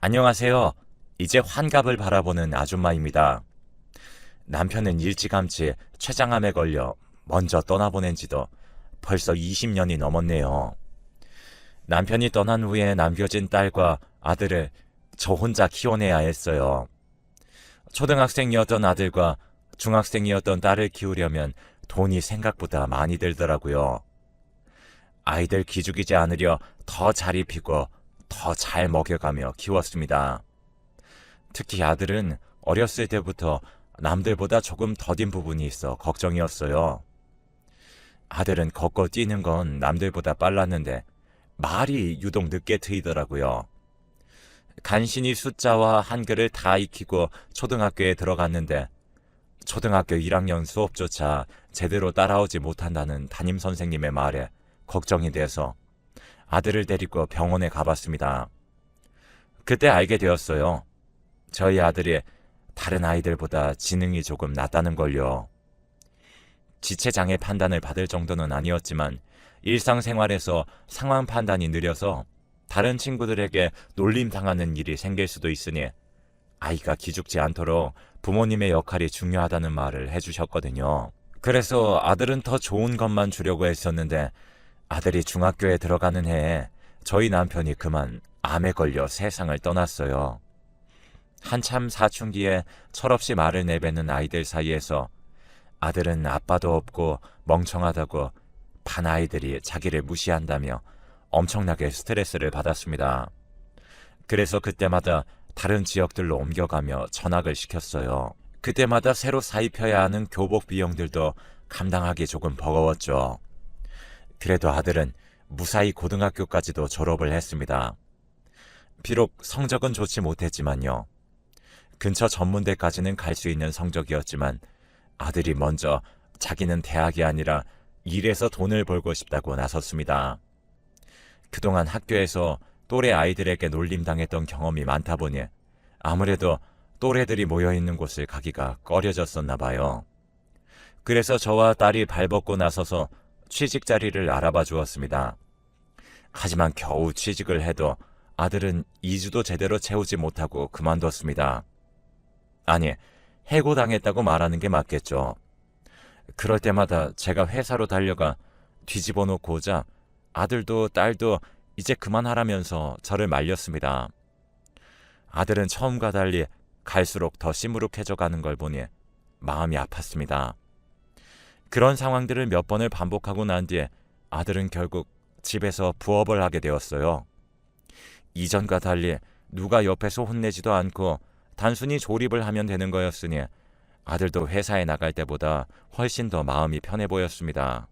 안녕하세요. 이제 환갑을 바라보는 아줌마입니다. 남편은 일찌감치 췌장암에 걸려 먼저 떠나보낸 지도 벌써 20년이 넘었네요. 남편이 떠난 후에 남겨진 딸과 아들을 저 혼자 키워내야 했어요. 초등학생이었던 아들과 중학생이었던 딸을 키우려면 돈이 생각보다 많이 들더라고요. 아이들 기죽이지 않으려 더 잘 입히고 더 잘 먹여가며 키웠습니다. 특히 아들은 어렸을 때부터 남들보다 조금 더딘 부분이 있어 걱정이었어요. 아들은 걷고 뛰는 건 남들보다 빨랐는데 말이 유독 늦게 트이더라고요. 간신히 숫자와 한글을 다 익히고 초등학교에 들어갔는데 초등학교 1학년 수업조차 제대로 따라오지 못한다는 담임선생님의 말에 걱정이 돼서 아들을 데리고 병원에 가봤습니다. 그때 알게 되었어요. 저희 아들이 다른 아이들보다 지능이 조금 낮다는 걸요. 지체장애 판단을 받을 정도는 아니었지만 일상생활에서 상황 판단이 느려서 다른 친구들에게 놀림당하는 일이 생길 수도 있으니 아이가 기죽지 않도록 부모님의 역할이 중요하다는 말을 해주셨거든요. 그래서 아들은 더 좋은 것만 주려고 했었는데 아들이 중학교에 들어가는 해에 저희 남편이 그만 암에 걸려 세상을 떠났어요. 한참 사춘기에 철없이 말을 내뱉는 아이들 사이에서 아들은 아빠도 없고 멍청하다고 반 아이들이 자기를 무시한다며 엄청나게 스트레스를 받았습니다. 그래서 그때마다 다른 지역들로 옮겨가며 전학을 시켰어요. 그때마다 새로 사입혀야 하는 교복 비용들도 감당하기 조금 버거웠죠. 그래도 아들은 무사히 고등학교까지도 졸업을 했습니다. 비록 성적은 좋지 못했지만요. 근처 전문대까지는 갈 수 있는 성적이었지만 아들이 먼저 자기는 대학이 아니라 일해서 돈을 벌고 싶다고 나섰습니다. 그동안 학교에서 또래 아이들에게 놀림당했던 경험이 많다 보니 아무래도 또래들이 모여있는 곳을 가기가 꺼려졌었나 봐요. 그래서 저와 딸이 발벗고 나서서 취직 자리를 알아봐 주었습니다. 하지만 겨우 취직을 해도 아들은 2주도 제대로 채우지 못하고 그만뒀습니다. 아니, 해고당했다고 말하는 게 맞겠죠. 그럴 때마다 제가 회사로 달려가 뒤집어 놓고자 아들도 딸도 이제 그만하라면서 저를 말렸습니다. 아들은 처음과 달리 갈수록 더 시무룩해져 가는 걸 보니 마음이 아팠습니다. 그런 상황들을 몇 번을 반복하고 난 뒤에 아들은 결국 집에서 부업을 하게 되었어요. 이전과 달리 누가 옆에서 혼내지도 않고 단순히 조립을 하면 되는 거였으니 아들도 회사에 나갈 때보다 훨씬 더 마음이 편해 보였습니다.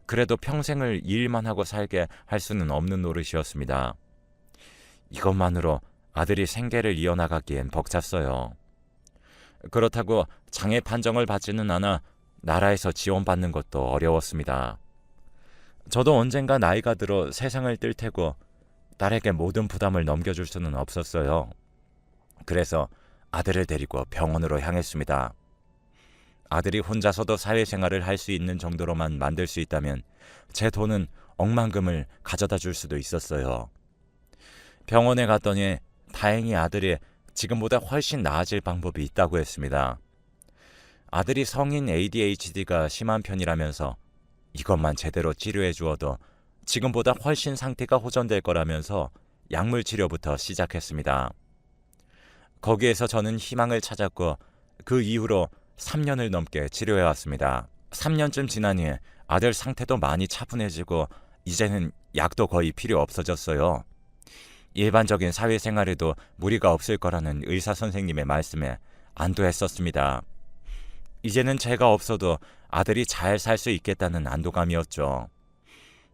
그래도 평생을 일만 하고 살게 할 수는 없는 노릇이었습니다. 이것만으로 아들이 생계를 이어나가기엔 벅찼어요. 그렇다고 장애 판정을 받지는 않아 나라에서 지원받는 것도 어려웠습니다. 저도 언젠가 나이가 들어 세상을 뜰 테고 딸에게 모든 부담을 넘겨줄 수는 없었어요. 그래서 아들을 데리고 병원으로 향했습니다. 아들이 혼자서도 사회생활을 할 수 있는 정도로만 만들 수 있다면 제 돈은 억만금을 가져다 줄 수도 있었어요. 병원에 갔더니 다행히 아들이 지금보다 훨씬 나아질 방법이 있다고 했습니다. 아들이 성인 ADHD가 심한 편이라면서 이것만 제대로 치료해 주어도 지금보다 훨씬 상태가 호전될 거라면서 약물 치료부터 시작했습니다. 거기에서 저는 희망을 찾았고 그 이후로 3년을 넘게 치료해 왔습니다. 3년쯤 지나니 아들 상태도 많이 차분해지고 이제는 약도 거의 필요 없어졌어요. 일반적인 사회생활에도 무리가 없을 거라는 의사 선생님의 말씀에 안도했었습니다. 이제는 제가 없어도 아들이 잘 살 수 있겠다는 안도감이었죠.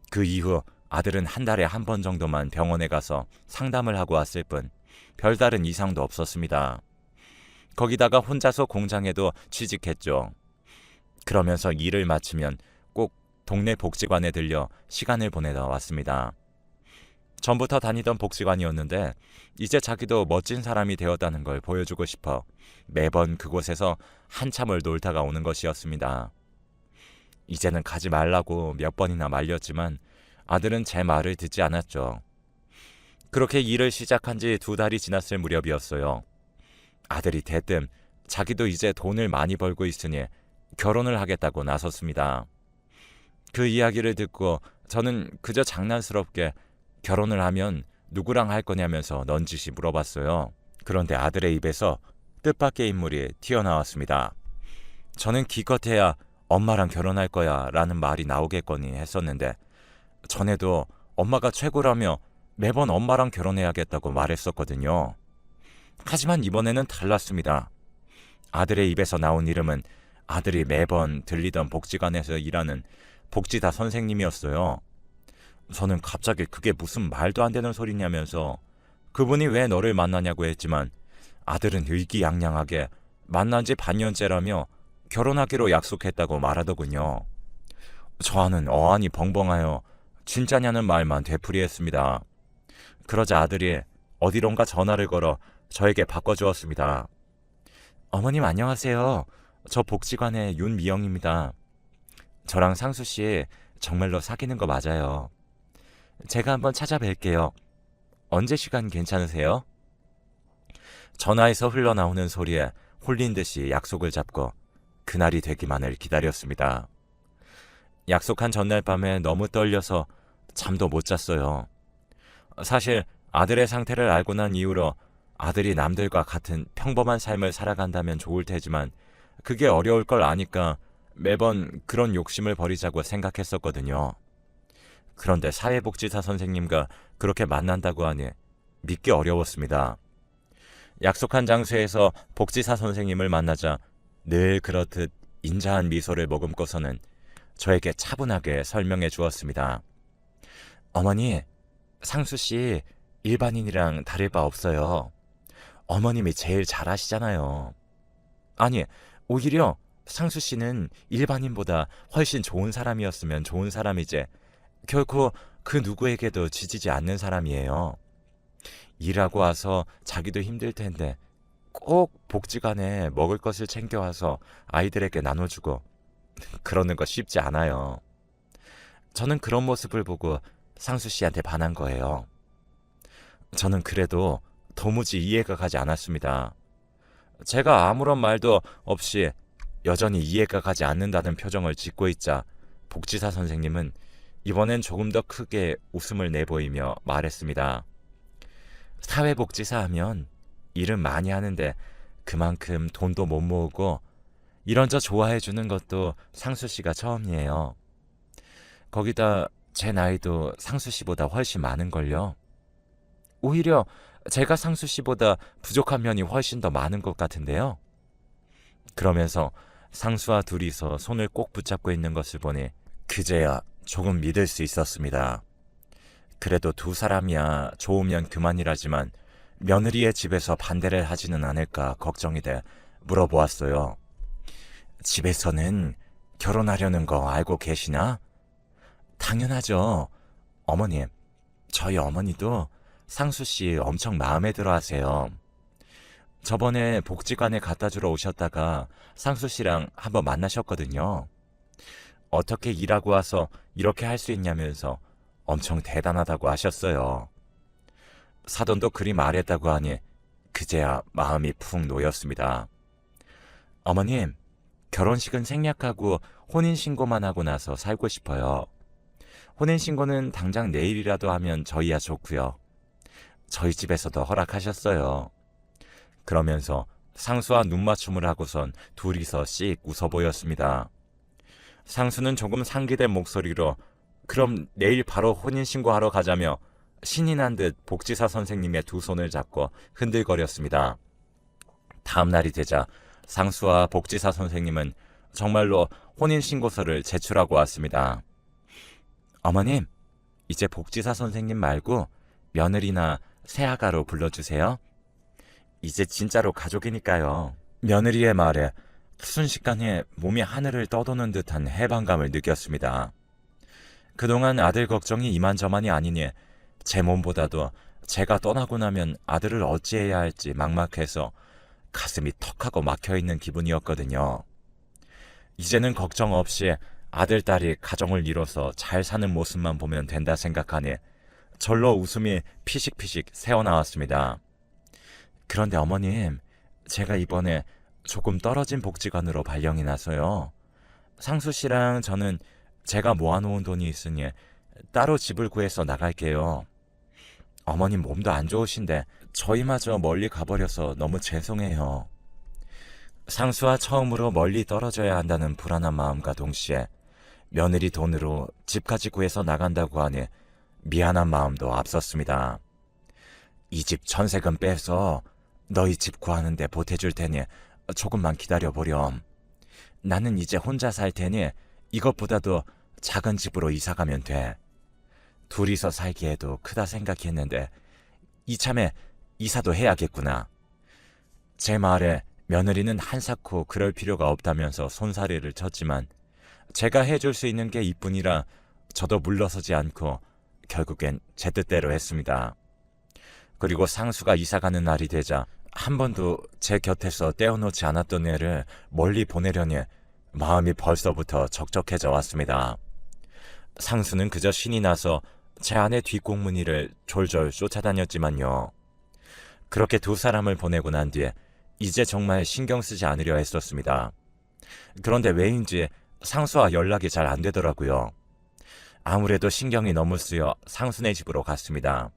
그 이후 아들은 한 달에 한 번 정도만 병원에 가서 상담을 하고 왔을 뿐 별다른 이상도 없었습니다. 거기다가 혼자서 공장에도 취직했죠. 그러면서 일을 마치면 꼭 동네 복지관에 들려 시간을 보내다 왔습니다. 전부터 다니던 복지관이었는데 이제 자기도 멋진 사람이 되었다는 걸 보여주고 싶어 매번 그곳에서 한참을 놀다가 오는 것이었습니다. 이제는 가지 말라고 몇 번이나 말렸지만 아들은 제 말을 듣지 않았죠. 그렇게 일을 시작한 지 2달이 지났을 무렵이었어요. 아들이 대뜸 자기도 이제 돈을 많이 벌고 있으니 결혼을 하겠다고 나섰습니다. 그 이야기를 듣고 저는 그저 장난스럽게 결혼을 하면 누구랑 할 거냐면서 넌지시 물어봤어요. 그런데 아들의 입에서 뜻밖의 인물이 튀어나왔습니다. 저는 기껏해야 엄마랑 결혼할 거야 라는 말이 나오겠거니 했었는데 전에도 엄마가 최고라며 매번 엄마랑 결혼해야겠다고 말했었거든요. 하지만 이번에는 달랐습니다. 아들의 입에서 나온 이름은 아들이 매번 들리던 복지관에서 일하는 복지사 선생님이었어요. 저는 갑자기 그게 무슨 말도 안 되는 소리냐면서 그분이 왜 너를 만나냐고 했지만 아들은 의기양양하게 만난 지 반년째라며 결혼하기로 약속했다고 말하더군요. 저와는 어안이 벙벙하여 진짜냐는 말만 되풀이했습니다. 그러자 아들이 어디론가 전화를 걸어 저에게 바꿔주었습니다. 어머님 안녕하세요. 저 복지관의 윤미영입니다. 저랑 상수씨 정말로 사귀는 거 맞아요. 제가 한번 찾아뵐게요. 언제 시간 괜찮으세요? 전화에서 흘러나오는 소리에 홀린 듯이 약속을 잡고 그날이 되기만을 기다렸습니다. 약속한 전날 밤에 너무 떨려서 잠도 못 잤어요. 사실 아들의 상태를 알고 난 이후로 아들이 남들과 같은 평범한 삶을 살아간다면 좋을 테지만 그게 어려울 걸 아니까 매번 그런 욕심을 버리자고 생각했었거든요. 그런데 사회복지사 선생님과 그렇게 만난다고 하니 믿기 어려웠습니다. 약속한 장소에서 복지사 선생님을 만나자 늘 그렇듯 인자한 미소를 머금고서는 저에게 차분하게 설명해 주었습니다. 어머니, 상수씨 일반인이랑 다를 바 없어요. 어머님이 제일 잘하시잖아요. 아니, 오히려 상수씨는 일반인보다 훨씬 좋은 사람이었으면 좋은 사람이지 결코 그 누구에게도 지지지 않는 사람이에요. 일하고 와서 자기도 힘들 텐데 꼭 복지관에 먹을 것을 챙겨와서 아이들에게 나눠주고 그러는 거 쉽지 않아요. 저는 그런 모습을 보고 상수 씨한테 반한 거예요. 저는 그래도 도무지 이해가 가지 않았습니다. 제가 아무런 말도 없이 여전히 이해가 가지 않는다는 표정을 짓고 있자 복지사 선생님은 이번엔 조금 더 크게 웃음을 내보이며 말했습니다. 사회복지사 하면 일은 많이 하는데 그만큼 돈도 못 모으고 이런저 좋아해 주는 것도 상수 씨가 처음이에요. 거기다 제 나이도 상수 씨보다 훨씬 많은걸요. 오히려 제가 상수 씨보다 부족한 면이 훨씬 더 많은 것 같은데요. 그러면서 상수와 둘이서 손을 꼭 붙잡고 있는 것을 보니 그제야 조금 믿을 수 있었습니다. 그래도 두 사람이야 좋으면 그만이라지만 며느리의 집에서 반대를 하지는 않을까 걱정이 돼 물어보았어요. 집에서는 결혼하려는 거 알고 계시나? 당연하죠. 어머님, 저희 어머니도 상수씨 엄청 마음에 들어 하세요. 저번에 복지관에 갖다 주러 오셨다가 상수씨랑 한번 만나셨거든요. 어떻게 일하고 와서 이렇게 할 수 있냐면서 엄청 대단하다고 하셨어요. 사돈도 그리 말했다고 하니 그제야 마음이 푹 놓였습니다. 어머님, 결혼식은 생략하고 혼인신고만 하고 나서 살고 싶어요. 혼인신고는 당장 내일이라도 하면 저희야 좋고요. 저희 집에서도 허락하셨어요. 그러면서 상수와 눈맞춤을 하고선 둘이서 씩 웃어 보였습니다. 상수는 조금 상기된 목소리로 그럼 내일 바로 혼인신고하러 가자며 신이 난 듯 복지사 선생님의 두 손을 잡고 흔들거렸습니다. 다음 날이 되자 상수와 복지사 선생님은 정말로 혼인신고서를 제출하고 왔습니다. 어머님, 이제 복지사 선생님 말고 며느리나 새아가로 불러주세요. 이제 진짜로 가족이니까요. 며느리의 말에 순식간에 몸이 하늘을 떠도는 듯한 해방감을 느꼈습니다. 그동안 아들 걱정이 이만저만이 아니니 제 몸보다도 제가 떠나고 나면 아들을 어찌해야 할지 막막해서 가슴이 턱하고 막혀있는 기분이었거든요. 이제는 걱정 없이 아들, 딸이 가정을 이뤄서 잘 사는 모습만 보면 된다 생각하니 절로 웃음이 피식피식 새어나왔습니다. 그런데 어머님, 제가 이번에 조금 떨어진 복지관으로 발령이 나서요. 상수 씨랑 저는 제가 모아놓은 돈이 있으니 따로 집을 구해서 나갈게요. 어머님 몸도 안 좋으신데 저희마저 멀리 가버려서 너무 죄송해요. 상수와 처음으로 멀리 떨어져야 한다는 불안한 마음과 동시에 며느리 돈으로 집까지 구해서 나간다고 하니 미안한 마음도 앞섰습니다. 이 집 전세금 빼서 너희 집 구하는데 보태줄 테니 조금만 기다려보렴. 나는 이제 혼자 살 테니 이것보다도 작은 집으로 이사 가면 돼. 둘이서 살기에도 크다 생각했는데 이참에 이사도 해야겠구나. 제 말에 며느리는 한사코 그럴 필요가 없다면서 손사래를 쳤지만 제가 해줄 수 있는 게 이뿐이라 저도 물러서지 않고 결국엔 제 뜻대로 했습니다. 그리고 상수가 이사가는 날이 되자 한 번도 제 곁에서 떼어놓지 않았던 애를 멀리 보내려니 마음이 벌써부터 적적해져 왔습니다. 상수는 그저 신이 나서 제 아내 뒷공무니를 졸졸 쫓아다녔지만요. 그렇게 두 사람을 보내고 난 뒤에 이제 정말 신경 쓰지 않으려 했었습니다. 그런데 왜인지 상수와 연락이 잘 안 되더라고요. 아무래도 신경이 너무 쓰여 상수네 집으로 갔습니다.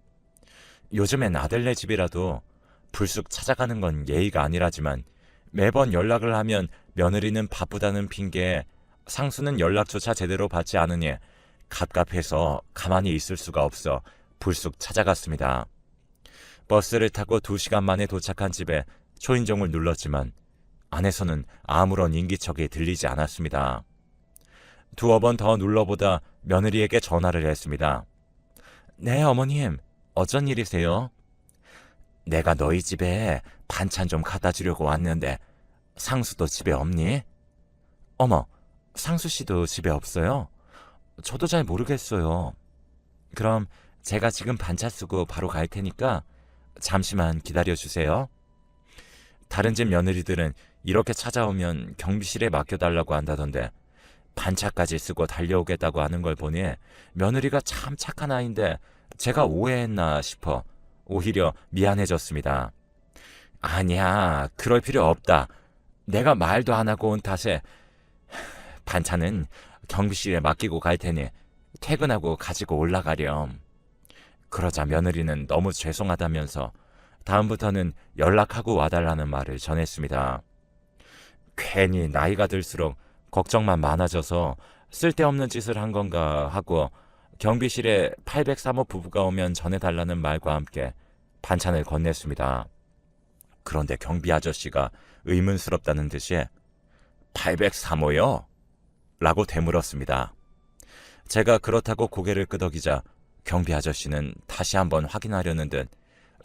요즘엔 아들네 집이라도 불쑥 찾아가는 건 예의가 아니라지만 매번 연락을 하면 며느리는 바쁘다는 핑계에 상수는 연락조차 제대로 받지 않으니 갑갑해서 가만히 있을 수가 없어 불쑥 찾아갔습니다. 버스를 타고 2시간 만에 도착한 집에 초인종을 눌렀지만 안에서는 아무런 인기척이 들리지 않았습니다. 두어 번 더 눌러보다 며느리에게 전화를 했습니다. 네, 어머님. 어쩐 일이세요? 내가 너희 집에 반찬 좀 갖다 주려고 왔는데 상수도 집에 없니? 어머, 상수 씨도 집에 없어요? 저도 잘 모르겠어요. 그럼 제가 지금 반차 쓰고 바로 갈 테니까 잠시만 기다려주세요. 다른 집 며느리들은 이렇게 찾아오면 경비실에 맡겨달라고 한다던데 반차까지 쓰고 달려오겠다고 하는 걸 보니 며느리가 참 착한 아이인데 제가 오해했나 싶어 오히려 미안해졌습니다. 아니야, 그럴 필요 없다. 내가 말도 안 하고 온 탓에 반차는 경비실에 맡기고 갈 테니 퇴근하고 가지고 올라가렴. 그러자 며느리는 너무 죄송하다면서 다음부터는 연락하고 와달라는 말을 전했습니다. 괜히 나이가 들수록 걱정만 많아져서 쓸데없는 짓을 한 건가 하고 경비실에 803호 부부가 오면 전해달라는 말과 함께 반찬을 건넸습니다. 그런데 경비 아저씨가 의문스럽다는 듯이 803호요? 라고 되물었습니다. 제가 그렇다고 고개를 끄덕이자 경비 아저씨는 다시 한번 확인하려는 듯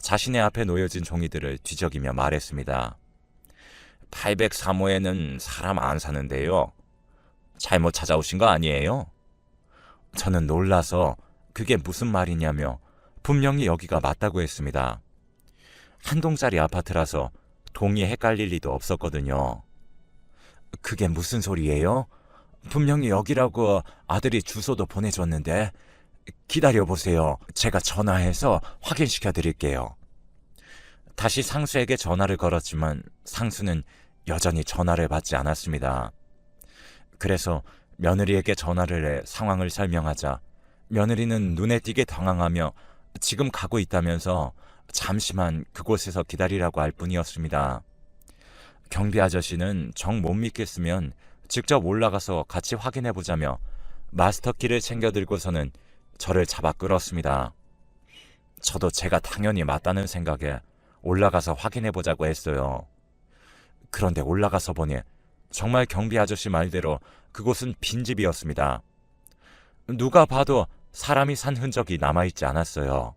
자신의 앞에 놓여진 종이들을 뒤적이며 말했습니다. 803호에는 사람 안 사는데요. 잘못 찾아오신 거 아니에요? 저는 놀라서 그게 무슨 말이냐며 분명히 여기가 맞다고 했습니다. 한 동짜리 아파트라서 동이 헷갈릴 리도 없었거든요. 그게 무슨 소리예요? 분명히 여기라고 아들이 주소도 보내줬는데 기다려보세요. 제가 전화해서 확인시켜 드릴게요. 다시 상수에게 전화를 걸었지만 상수는 여전히 전화를 받지 않았습니다. 그래서 며느리에게 전화를 해 상황을 설명하자 며느리는 눈에 띄게 당황하며 지금 가고 있다면서 잠시만 그곳에서 기다리라고 할 뿐이었습니다. 경비 아저씨는 정 못 믿겠으면 직접 올라가서 같이 확인해보자며 마스터키를 챙겨 들고서는 저를 잡아 끌었습니다. 저도 제가 당연히 맞다는 생각에 올라가서 확인해보자고 했어요. 그런데 올라가서 보니 정말 경비 아저씨 말대로 그곳은 빈집이었습니다. 누가 봐도 사람이 산 흔적이 남아있지 않았어요.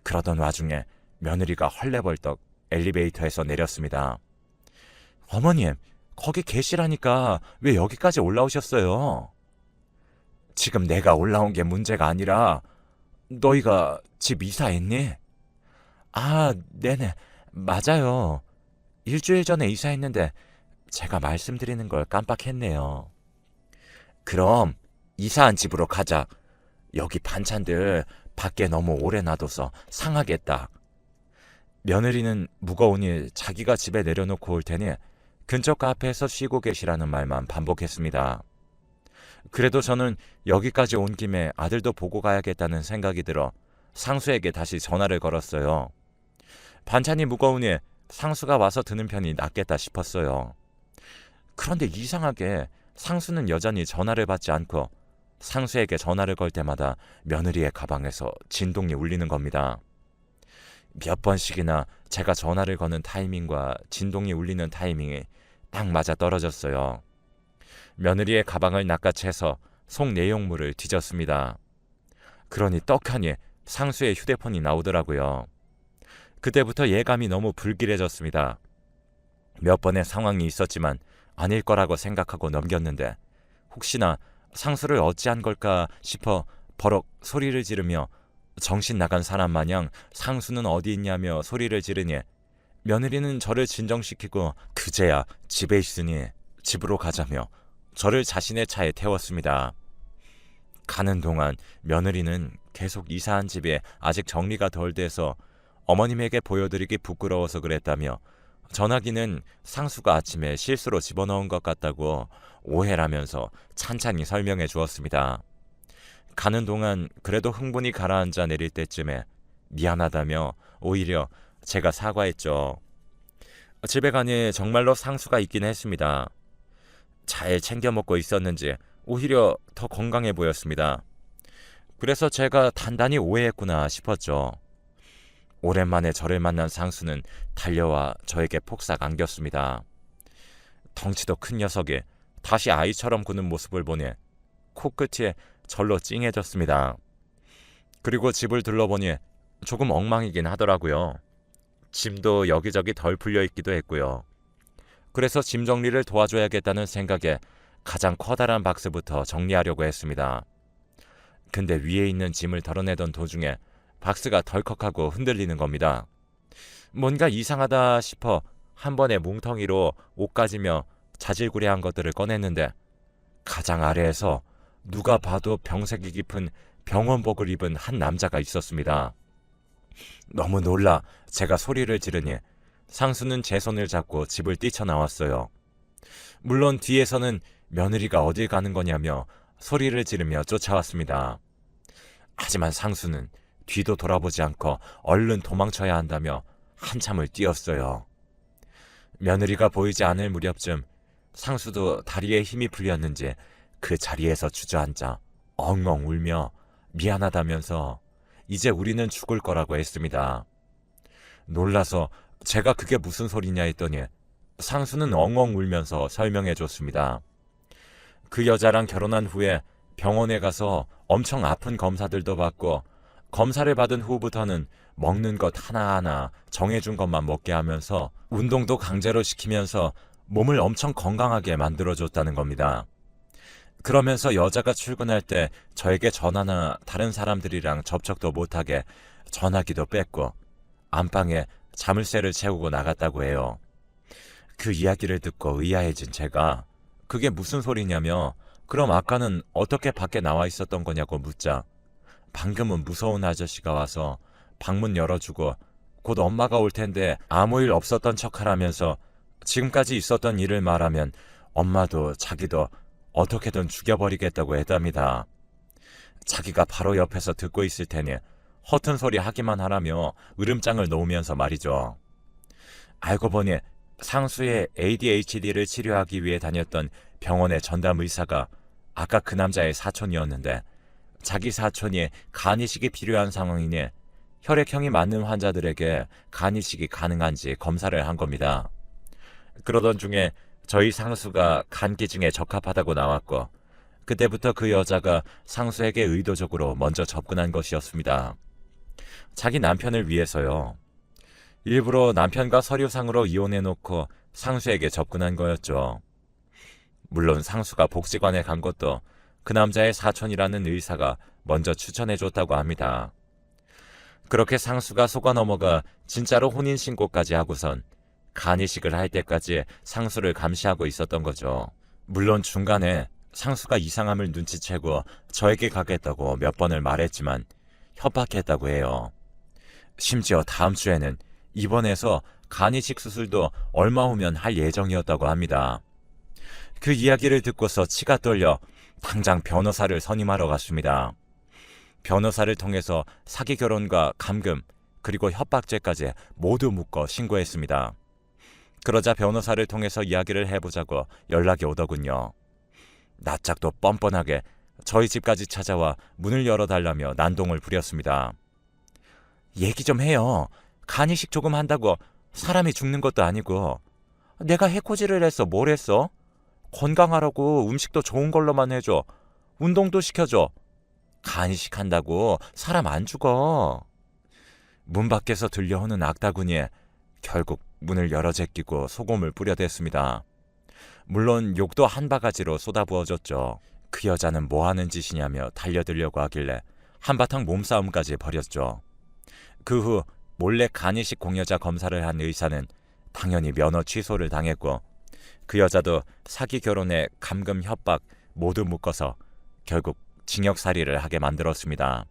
그러던 와중에 며느리가 헐레벌떡 엘리베이터에서 내렸습니다. 어머님, 거기 계시라니까 왜 여기까지 올라오셨어요? 지금 내가 올라온 게 문제가 아니라 너희가 집 이사했니? 아, 네네, 맞아요. 일주일 전에 이사했는데 제가 말씀드리는 걸 깜빡했네요. 그럼 이사한 집으로 가자. 여기 반찬들 밖에 너무 오래 놔둬서 상하겠다. 며느리는 무거우니 자기가 집에 내려놓고 올 테니 근처 카페에서 쉬고 계시라는 말만 반복했습니다. 그래도 저는 여기까지 온 김에 아들도 보고 가야겠다는 생각이 들어 상수에게 다시 전화를 걸었어요. 반찬이 무거우니 상수가 와서 드는 편이 낫겠다 싶었어요. 그런데 이상하게 상수는 여전히 전화를 받지 않고 상수에게 전화를 걸 때마다 며느리의 가방에서 진동이 울리는 겁니다. 몇 번씩이나 제가 전화를 거는 타이밍과 진동이 울리는 타이밍이 딱 맞아 떨어졌어요. 며느리의 가방을 낚아채서 속 내용물을 뒤졌습니다. 그러니 떡하니 상수의 휴대폰이 나오더라고요. 그때부터 예감이 너무 불길해졌습니다. 몇 번의 상황이 있었지만 아닐 거라고 생각하고 넘겼는데 혹시나 상수를 어찌한 걸까 싶어 버럭 소리를 지르며 정신 나간 사람 마냥 상수는 어디 있냐며 소리를 지르니 며느리는 저를 진정시키고 그제야 집에 있으니 집으로 가자며 저를 자신의 차에 태웠습니다. 가는 동안 며느리는 계속 이사한 집에 아직 정리가 덜 돼서 어머님에게 보여드리기 부끄러워서 그랬다며 전화기는 상수가 아침에 실수로 집어넣은 것 같다고 오해라면서 찬찬히 설명해 주었습니다. 가는 동안 그래도 흥분이 가라앉아 내릴 때쯤에 미안하다며 오히려 제가 사과했죠. 집에 가니 정말로 상수가 있긴 했습니다. 잘 챙겨 먹고 있었는지 오히려 더 건강해 보였습니다. 그래서 제가 단단히 오해했구나 싶었죠. 오랜만에 저를 만난 상수는 달려와 저에게 폭삭 안겼습니다. 덩치도 큰 녀석이 다시 아이처럼 구는 모습을 보니 코끝이 절로 찡해졌습니다. 그리고 집을 둘러보니 조금 엉망이긴 하더라고요. 짐도 여기저기 덜 풀려있기도 했고요. 그래서 짐 정리를 도와줘야겠다는 생각에 가장 커다란 박스부터 정리하려고 했습니다. 근데 위에 있는 짐을 덜어내던 도중에 박스가 덜컥하고 흔들리는 겁니다. 뭔가 이상하다 싶어 한 번에 뭉텅이로 옷가지며 자질구레한 것들을 꺼냈는데 가장 아래에서 누가 봐도 병색이 깊은 병원복을 입은 한 남자가 있었습니다. 너무 놀라 제가 소리를 지르니 상수는 제 손을 잡고 집을 뛰쳐나왔어요. 물론 뒤에서는 며느리가 어딜 가는 거냐며 소리를 지르며 쫓아왔습니다. 하지만 상수는 뒤도 돌아보지 않고 얼른 도망쳐야 한다며 한참을 뛰었어요. 며느리가 보이지 않을 무렵쯤 상수도 다리에 힘이 풀렸는지 그 자리에서 주저앉아 엉엉 울며 미안하다면서 이제 우리는 죽을 거라고 했습니다. 놀라서 제가 그게 무슨 소리냐 했더니 상수는 엉엉 울면서 설명해 줬습니다. 그 여자랑 결혼한 후에 병원에 가서 엄청 아픈 검사들도 받고 검사를 받은 후부터는 먹는 것 하나하나 정해준 것만 먹게 하면서 운동도 강제로 시키면서 몸을 엄청 건강하게 만들어줬다는 겁니다. 그러면서 여자가 출근할 때 저에게 전화나 다른 사람들이랑 접촉도 못하게 전화기도 뺐고 안방에 자물쇠를 채우고 나갔다고 해요. 그 이야기를 듣고 의아해진 제가 그게 무슨 소리냐며 그럼 아까는 어떻게 밖에 나와 있었던 거냐고 묻자 방금은 무서운 아저씨가 와서 방문 열어주고 곧 엄마가 올 텐데 아무 일 없었던 척하라면서 지금까지 있었던 일을 말하면 엄마도 자기도 어떻게든 죽여버리겠다고 했답니다. 자기가 바로 옆에서 듣고 있을 테니 허튼 소리 하기만 하라며 으름장을 놓으면서 말이죠. 알고 보니 상수의 ADHD를 치료하기 위해 다녔던 병원의 전담 의사가 아까 그 남자의 사촌이었는데 자기 사촌이 간이식이 필요한 상황이니 혈액형이 맞는 환자들에게 간이식이 가능한지 검사를 한 겁니다. 그러던 중에 저희 상수가 간 기증에 적합하다고 나왔고 그때부터 그 여자가 상수에게 의도적으로 먼저 접근한 것이었습니다. 자기 남편을 위해서요. 일부러 남편과 서류상으로 이혼해놓고 상수에게 접근한 거였죠. 물론 상수가 복지관에 간 것도 그 남자의 사촌이라는 의사가 먼저 추천해줬다고 합니다. 그렇게 상수가 속아 넘어가 진짜로 혼인신고까지 하고선 간이식을 할 때까지 상수를 감시하고 있었던 거죠. 물론 중간에 상수가 이상함을 눈치채고 저에게 가겠다고 몇 번을 말했지만 협박했다고 해요. 심지어 다음 주에는 입원해서 간이식 수술도 얼마 후면 할 예정이었다고 합니다. 그 이야기를 듣고서 치가 떨려 당장 변호사를 선임하러 갔습니다. 변호사를 통해서 사기 결혼과 감금 그리고 협박죄까지 모두 묶어 신고했습니다. 그러자 변호사를 통해서 이야기를 해보자고 연락이 오더군요. 낯짝도 뻔뻔하게 저희 집까지 찾아와 문을 열어달라며 난동을 부렸습니다. 얘기 좀 해요. 간이식 조금 한다고 사람이 죽는 것도 아니고. 내가 해코지를 했어. 뭘 했어? 건강하라고 음식도 좋은 걸로만 해줘. 운동도 시켜줘. 간이식 한다고 사람 안 죽어. 문 밖에서 들려오는 악다구니에 결국 문을 열어 제끼고 소금을 뿌려댔습니다. 물론 욕도 한 바가지로 쏟아부어줬죠. 그 여자는 뭐 하는 짓이냐며 달려들려고 하길래 한바탕 몸싸움까지 벌였죠. 그 후 몰래 간이식 공여자 검사를 한 의사는 당연히 면허 취소를 당했고 그 여자도 사기 결혼에 감금 협박 모두 묶어서 결국 징역살이를 하게 만들었습니다.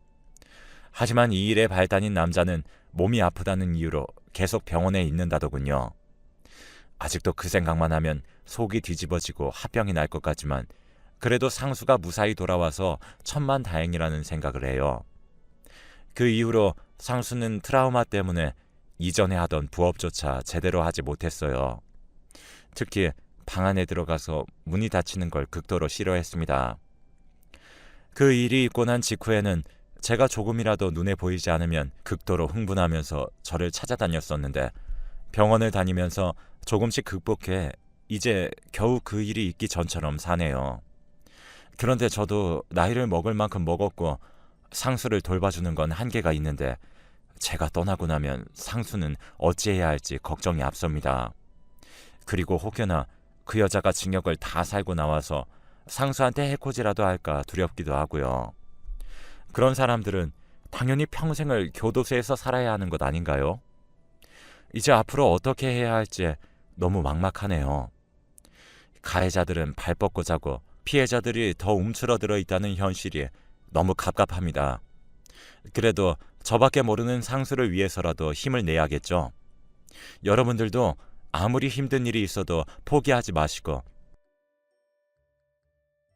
하지만 이 일의 발단인 남자는 몸이 아프다는 이유로 계속 병원에 있는다더군요. 아직도 그 생각만 하면 속이 뒤집어지고 화병이 날 것 같지만 그래도 상수가 무사히 돌아와서 천만다행이라는 생각을 해요. 그 이후로 상수는 트라우마 때문에 이전에 하던 부업조차 제대로 하지 못했어요. 특히 방 안에 들어가서 문이 닫히는 걸 극도로 싫어했습니다. 그 일이 있고 난 직후에는 제가 조금이라도 눈에 보이지 않으면 극도로 흥분하면서 저를 찾아다녔었는데 병원을 다니면서 조금씩 극복해 이제 겨우 그 일이 있기 전처럼 사네요. 그런데 저도 나이를 먹을 만큼 먹었고 상수를 돌봐주는 건 한계가 있는데 제가 떠나고 나면 상수는 어찌해야 할지 걱정이 앞섭니다. 그리고 혹여나 그 여자가 징역을 다 살고 나와서 상수한테 해코지라도 할까 두렵기도 하고요. 그런 사람들은 당연히 평생을 교도소에서 살아야 하는 것 아닌가요? 이제 앞으로 어떻게 해야 할지 너무 막막하네요. 가해자들은 발 뻗고 자고 피해자들이 더 움츠러들어 있다는 현실이 너무 갑갑합니다. 그래도 저밖에 모르는 상수를 위해서라도 힘을 내야겠죠. 여러분들도 아무리 힘든 일이 있어도 포기하지 마시고